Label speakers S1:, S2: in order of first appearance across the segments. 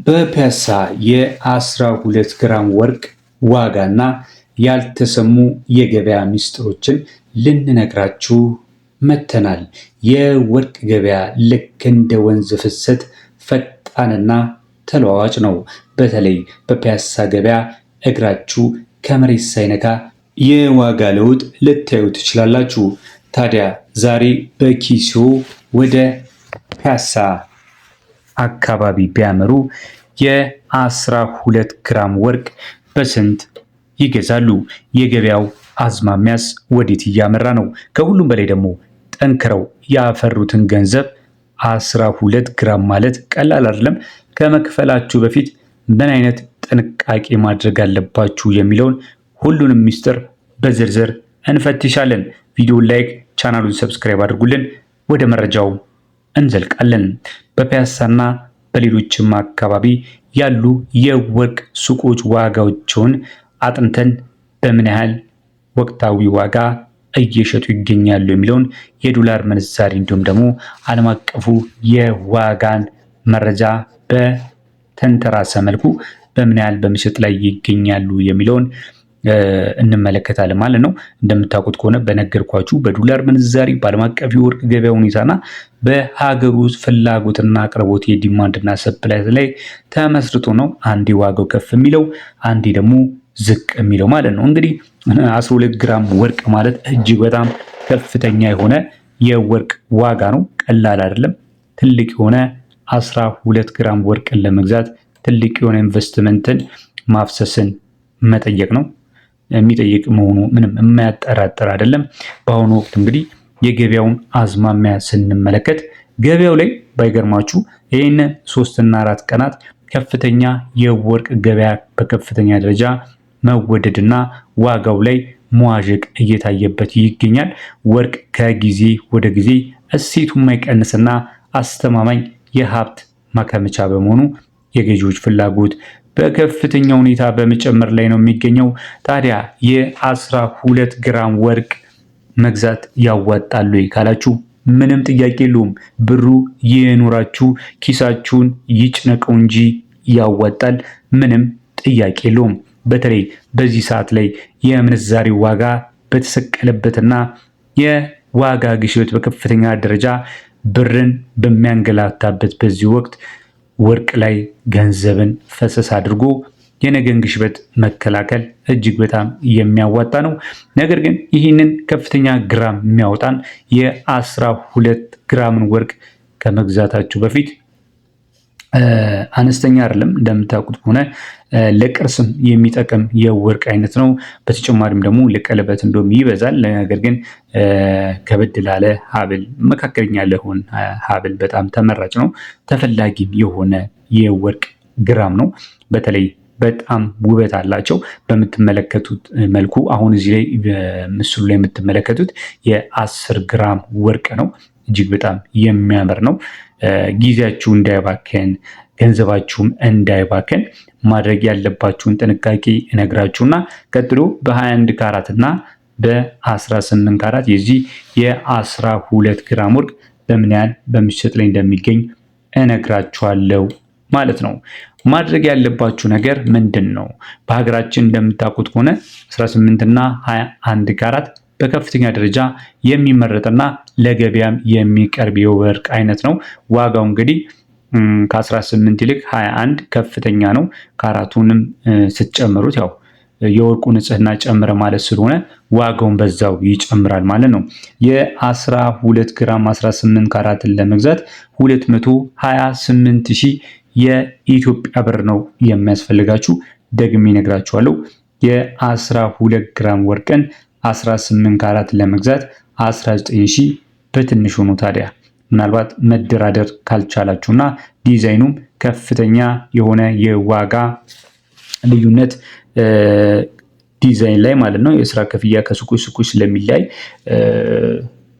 S1: በፒያሳ የ12 ግራም ወርቅ ዋጋና ያልተሰሙ የገበያ ሚስጥሮችን ልንነግራችሁ መተናል። የወርቅ ገበያ ልክ እንደ ወንዝ ፍሰት ፈጣንና ተለዋዋጭ ነው። በተለይ በፒያሳ ገበያ እግራችሁ ከመሬት ሳይነካ የዋጋ ለውጥ ልታዩ ትችላላችሁ። ታዲያ ዛሬ በኪሶ ወደ ፒያሳ አካባቢ ቢያመሩ የ12 ግራም ወርቅ በስንት ይገዛሉ? የገበያው አዝማሚያስ ወዴት እያመራ ነው? ከሁሉም በላይ ደግሞ ጠንክረው ያፈሩትን ገንዘብ 12 ግራም ማለት ቀላል አይደለም። ከመክፈላችሁ በፊት ምን አይነት ጥንቃቄ ማድረግ አለባችሁ የሚለውን ሁሉንም ሚስጥር በዝርዝር እንፈትሻለን። ቪዲዮውን ላይክ፣ ቻናሉን ሰብስክራይብ አድርጉልን። ወደ መረጃው እንዘልቃለን። በፒያሳና በሌሎችም አካባቢ ያሉ የወርቅ ሱቆች ዋጋዎችን አጥንተን በምን ያህል ወቅታዊ ዋጋ እየሸጡ ይገኛሉ የሚለውን የዶላር ምንዛሪ እንዲሁም ደግሞ ዓለም አቀፉ የዋጋን መረጃ በተንተራሰ መልኩ በምን ያህል በመሸጥ ላይ ይገኛሉ የሚለውን እንመለከታለን ማለት ነው። እንደምታውቁት ከሆነ በነገርኳችሁ በዶላር ምንዛሪ በዓለም አቀፍ የወርቅ ገበያ ሁኔታና በሀገር ውስጥ ፍላጎትና አቅርቦት የዲማንድና ሰፕላይ ላይ ተመስርቶ ነው አንዴ ዋጋው ከፍ የሚለው አንዴ ደግሞ ዝቅ የሚለው ማለት ነው። እንግዲህ 12 ግራም ወርቅ ማለት እጅግ በጣም ከፍተኛ የሆነ የወርቅ ዋጋ ነው። ቀላል አይደለም። ትልቅ የሆነ 12 ግራም ወርቅን ለመግዛት ትልቅ የሆነ ኢንቨስትመንትን ማፍሰስን መጠየቅ ነው። የሚጠይቅ መሆኑ ምንም የማያጠራጥር አይደለም። በአሁኑ ወቅት እንግዲህ የገበያውን አዝማሚያ ስንመለከት ገበያው ላይ ባይገርማችሁ ይህን 3 እና 4 ቀናት ከፍተኛ የወርቅ ገበያ በከፍተኛ ደረጃ መወደድና ዋጋው ላይ መዋዠቅ እየታየበት ይገኛል። ወርቅ ከጊዜ ወደ ጊዜ እሴቱ የማይቀንስና አስተማማኝ የሀብት ማከማቻ በመሆኑ የገዢዎች ፍላጎት በከፍተኛ ሁኔታ በመጨመር ላይ ነው የሚገኘው። ታዲያ የ12 ግራም ወርቅ መግዛት ያዋጣሉ ካላችሁ ምንም ጥያቄ የለውም። ብሩ ይኑራችሁ፣ ኪሳችሁን ይጭነቀው እንጂ ያዋጣል። ምንም ጥያቄ የለውም። በተለይ በዚህ ሰዓት ላይ የምንዛሬ ዋጋ በተሰቀለበትና የዋጋ ግሽበት በከፍተኛ ደረጃ ብርን በሚያንገላታበት በዚህ ወቅት ወርቅ ላይ ገንዘብን ፈሰስ አድርጎ የነገን ግሽበት መከላከል እጅግ በጣም የሚያዋጣ ነው። ነገር ግን ይህንን ከፍተኛ ግራም የሚያወጣን የ12 ግራምን ወርቅ ከመግዛታችሁ በፊት አነስተኛ አይደለም። እንደምታውቁት ከሆነ ለቅርስም የሚጠቅም የወርቅ አይነት ነው። በተጨማሪም ደግሞ ለቀለበት እንደውም ይበዛል። ነገር ግን ከበድ ላለ ሀብል፣ መካከለኛ ለሆነ ሀብል በጣም ተመራጭ ነው። ተፈላጊም የሆነ የወርቅ ግራም ነው። በተለይ በጣም ውበት አላቸው። በምትመለከቱት መልኩ አሁን እዚህ ላይ ምስሉ ላይ የምትመለከቱት የ10 ግራም ወርቅ ነው። እጅግ በጣም የሚያምር ነው። ጊዜያችሁ እንዳይባከን ገንዘባችሁም እንዳይባከን ማድረግ ያለባችሁን ጥንቃቄ እነግራችሁና ቀጥሎ በ21 ካራት እና በ18 ካራት የዚህ የ12 ግራም ወርቅ በምን ያህል በምሽት ላይ እንደሚገኝ እነግራችኋለሁ ማለት ነው። ማድረግ ያለባችሁ ነገር ምንድን ነው? በሀገራችን እንደምታውቁት ከሆነ 18 እና 21 ካራት በከፍተኛ ደረጃ የሚመረጥና ለገበያም የሚቀርብ የወርቅ አይነት ነው። ዋጋው እንግዲህ ከ18 ይልቅ 21 ከፍተኛ ነው። ካራቱንም ስትጨምሩት ያው የወርቁ ንጽህና ጨምረ ማለት ስለሆነ ዋጋውን በዛው ይጨምራል ማለት ነው። የ12 ግራም 18 ካራትን ለመግዛት 228,000 የኢትዮጵያ ብር ነው የሚያስፈልጋችሁ። ደግሜ እነግራችኋለሁ። የ12 ግራም ወርቅን 18 ካራት ለመግዛት 19,000 በትንሹ ነው። ታዲያ ምናልባት መደራደር ካልቻላችሁና ዲዛይኑም ከፍተኛ የሆነ የዋጋ ልዩነት ዲዛይን ላይ ማለት ነው የስራ ክፍያ ከሱቆች ሱቆች ስለሚለያይ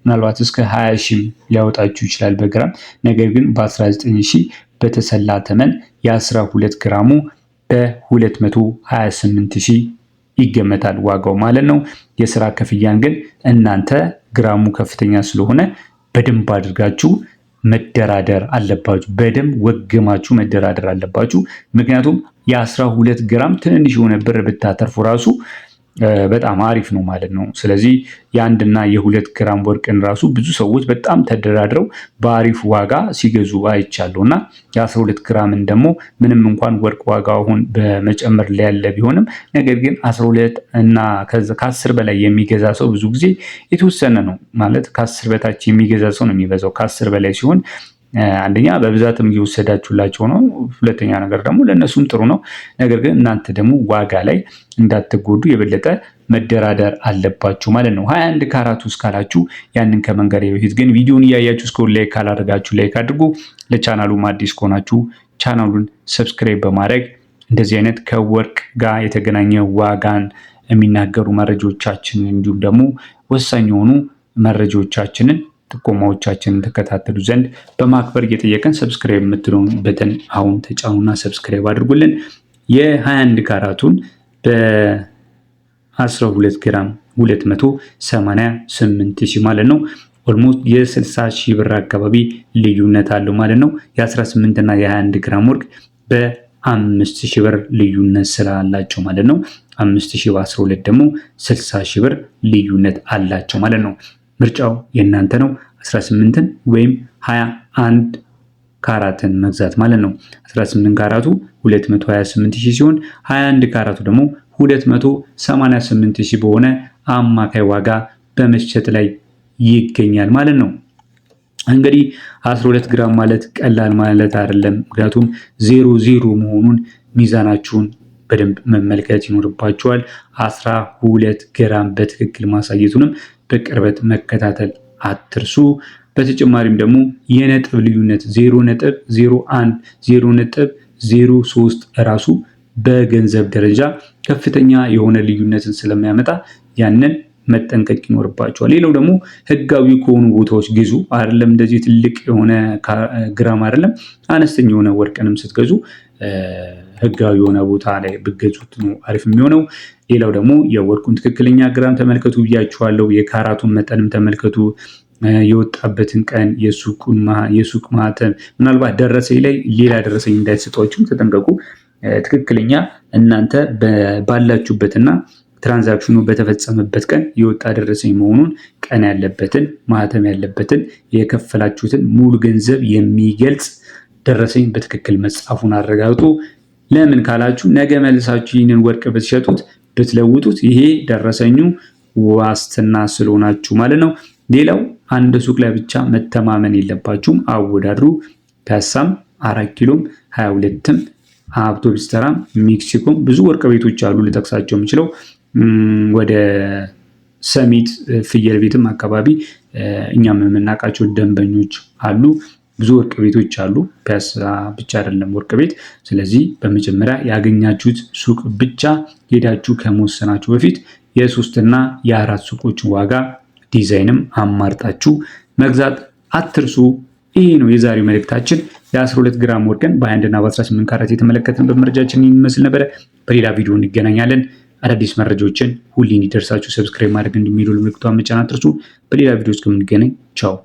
S1: ምናልባት እስከ 20,000 ሊያወጣችሁ ይችላል በግራም። ነገር ግን በ19,000 በተሰላ ተመን የ12 ግራሙ በ228,000 ይገመታል ዋጋው ማለት ነው። የስራ ክፍያን ግን እናንተ ግራሙ ከፍተኛ ስለሆነ በደንብ አድርጋችሁ መደራደር አለባችሁ። በደንብ ወግማችሁ መደራደር አለባችሁ። ምክንያቱም የ12 ግራም ትንንሽ የሆነ ብር ብታተርፉ ራሱ በጣም አሪፍ ነው ማለት ነው። ስለዚህ የአንድና የ2 ግራም ወርቅን ራሱ ብዙ ሰዎች በጣም ተደራድረው በአሪፍ ዋጋ ሲገዙ አይቻሉ እና የ12 ግራምን ደግሞ ምንም እንኳን ወርቅ ዋጋ አሁን በመጨመር ላይ ያለ ቢሆንም ነገር ግን 12 እና ከ10 በላይ የሚገዛ ሰው ብዙ ጊዜ የተወሰነ ነው ማለት ከ10 በታች የሚገዛ ሰው ነው የሚበዛው። ከ10 በላይ ሲሆን አንደኛ በብዛትም እየወሰዳችሁላቸው ነው። ሁለተኛ ነገር ደግሞ ለእነሱም ጥሩ ነው። ነገር ግን እናንተ ደግሞ ዋጋ ላይ እንዳትጎዱ የበለጠ መደራደር አለባችሁ ማለት ነው። 21 ካራቱ እስካላችሁ ያንን ከመንገሬ በፊት ግን ቪዲዮውን እያያችሁ እስከ ላይክ ካላደረጋችሁ ላይክ አድርጉ። ለቻናሉም አዲስ ከሆናችሁ ቻናሉን ሰብስክራይብ በማድረግ እንደዚህ አይነት ከወርቅ ጋር የተገናኘ ዋጋን የሚናገሩ መረጃዎቻችንን እንዲሁም ደግሞ ወሳኝ የሆኑ መረጃዎቻችንን ጥቆማዎቻችንን ተከታተሉ ዘንድ በማክበር እየጠየቀን ሰብስክራይብ የምትለውን በተን አሁን ተጫኑና ሰብስክራይብ አድርጉልን። የ21 ካራቱን በ12 ግራም 288,000 ማለት ነው። ኦልሞስት የ60,000 ብር አካባቢ ልዩነት አለው ማለት ነው። የ18 እና የ21 ግራም ወርቅ በ5,000 ብር ልዩነት ስላላቸው ማለት ነው። 5,000 በ12 ደግሞ 60,000 ብር ልዩነት አላቸው ማለት ነው። ምርጫው የእናንተ ነው። 18ን ወይም 21 ካራትን መግዛት ማለት ነው። 18 ካራቱ 228,000 ሲሆን 21 ካራቱ ደግሞ 288,000 በሆነ አማካይ ዋጋ በመሸጥ ላይ ይገኛል ማለት ነው። እንግዲህ 12 ግራም ማለት ቀላል ማለት አይደለም። ምክንያቱም 00 መሆኑን ሚዛናችሁን በደንብ መመልከት ይኖርባችኋል። 12 ግራም በትክክል ማሳየቱንም በቅርበት መከታተል አትርሱ። በተጨማሪም ደግሞ የነጥብ ልዩነት 0.01 0.03 ራሱ በገንዘብ ደረጃ ከፍተኛ የሆነ ልዩነትን ስለሚያመጣ ያንን መጠንቀቅ ይኖርባቸዋል። ሌላው ደግሞ ህጋዊ ከሆኑ ቦታዎች ግዙ። አይደለም እንደዚህ ትልቅ የሆነ ግራም አይደለም አነስተኛ የሆነ ወርቅንም ስትገዙ ህጋዊ የሆነ ቦታ ላይ ብገዙት ነው አሪፍ የሚሆነው። ሌላው ደግሞ የወርቁን ትክክለኛ ግራም ተመልከቱ ብያችኋለሁ። የካራቱን መጠንም ተመልከቱ። የወጣበትን ቀን፣ የሱቅ ማህተም፣ ምናልባት ደረሰኝ ላይ ሌላ ደረሰኝ እንዳይሰጧችሁ ተጠንቀቁ። ትክክለኛ እናንተ ባላችሁበትና ትራንዛክሽኑ በተፈጸመበት ቀን የወጣ ደረሰኝ መሆኑን ቀን ያለበትን ማህተም ያለበትን የከፈላችሁትን ሙሉ ገንዘብ የሚገልጽ ደረሰኝ በትክክል መጻፉን አረጋግጡ። ለምን ካላችሁ ነገ መልሳችሁ ይህንን ወርቅ ብትሸጡት ብትለውጡት ይሄ ደረሰኙ ዋስትና ስለሆናችሁ ማለት ነው። ሌላው አንድ ሱቅ ላይ ብቻ መተማመን የለባችሁም። አወዳድሩ። ፒያሳም 4 ኪሎም 22ም አውቶቡስ ተራም ሜክሲኮም ብዙ ወርቅ ቤቶች አሉ። ልጠቅሳቸው የምችለው ወደ ሰሚት ፍየል ቤትም አካባቢ እኛም የምናውቃቸው ደንበኞች አሉ። ብዙ ወርቅ ቤቶች አሉ። ፒያሳ ብቻ አይደለም ወርቅ ቤት። ስለዚህ በመጀመሪያ ያገኛችሁት ሱቅ ብቻ ሄዳችሁ ከመወሰናችሁ በፊት የ3 እና የ4 ሱቆችን ዋጋ ዲዛይንም አማርጣችሁ መግዛት አትርሱ። ይሄ ነው የዛሬው መልእክታችን። የ12 ግራም ወርቅን በ21 እና በ18 ካራት የተመለከትንበት መረጃችን ይመስል ነበረ። በሌላ ቪዲዮ እንገናኛለን። አዳዲስ መረጃዎችን ሁሌ እንዲደርሳችሁ ሰብስክራይብ ማድረግ እንዲሚሉ ምልክቷን መጫን አትርሱ። በሌላ ቪዲዮ እስከምንገናኝ ቻው።